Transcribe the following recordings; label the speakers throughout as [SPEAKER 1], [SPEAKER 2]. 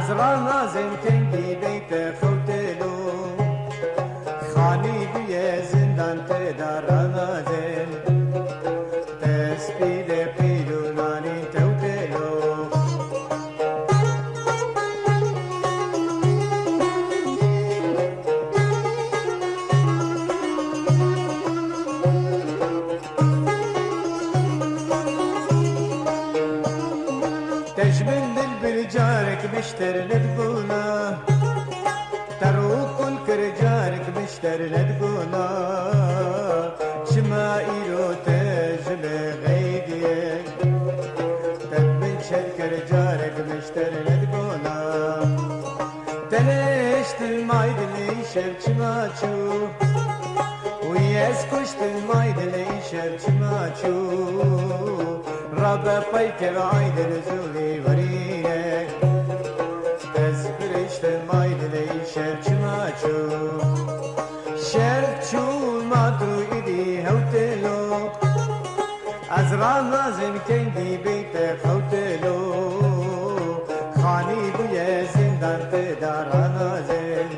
[SPEAKER 1] از را نازم کنگی بیت خوتلو خانی بیه زندان تدار نازم تسبیل پیلونانی توتلو تجمل بالبرجارك بشتر لدقونا تروق الكرجارك بشتر لدقونا شمائلو تجل غيديك تدبن شكر جارك بشتر لدقونا تلشت المايد اللي شرش ماتشو وياس كشت المايد اللي شرش ماتشو رابع بيك بعيد الزولي ورينك تزبرشت المايد اللي شرش ماتشو شرشو ماتو ايدي هوتلو ازرع نازم كندي بيت خوتلو خاني بويا زندان تدار نازم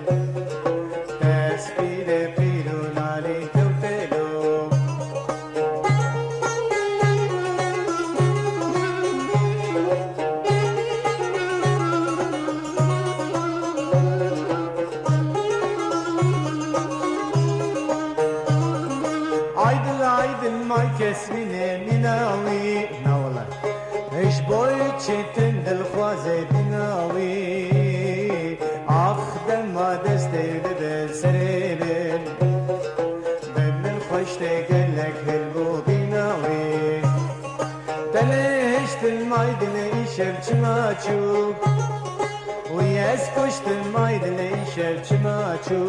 [SPEAKER 1] تسبيل بيلو نالي توتلو Aydın may kesmine minawi nawla Eş boy çetin dilxwaze binawi Axdem ma desteyde de serebin Bemmin xoşte gellek helbu binawi Teleştin maydine işer çımaçu Uyez kuştin maydine işer çımaçu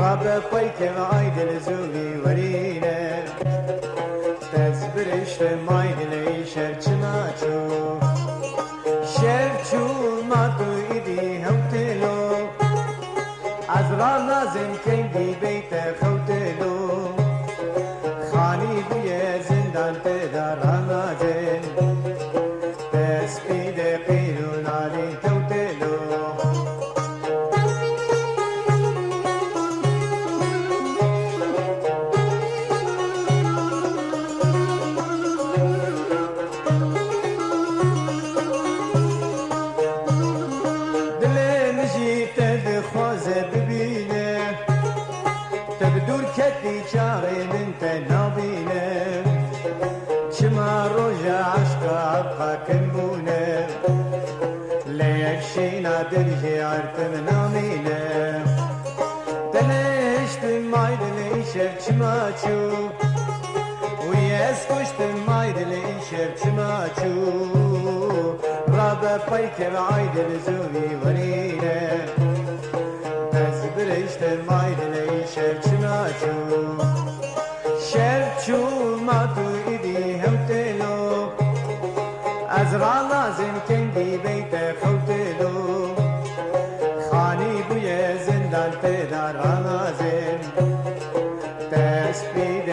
[SPEAKER 1] رابع بيك بعيد الزولي ورينا تزبرشت مايد ليشر چماچو شرچو ماتو ايدي هوتلو ازرا لازم كندي بيت خوتلو خاني بيه زندان تدار نازم تسبيد قيلو نالي توتلو تبدور كتي شاري من تنابينه شما رجع عشقا عبقا كنبونه ليكشينا درجي عرف منامينه تلشت المايد ليشر شماچو ويسكشت المايد ليشر شماچو رابع بيك بعيد الزولي ورينه تزبرشت المايد ليشر شماچو شرچو ماتو ايدي هوتلو ازرع لازم كندي بيت خوتلو خاني بويا زندان تدار لازم تسبيد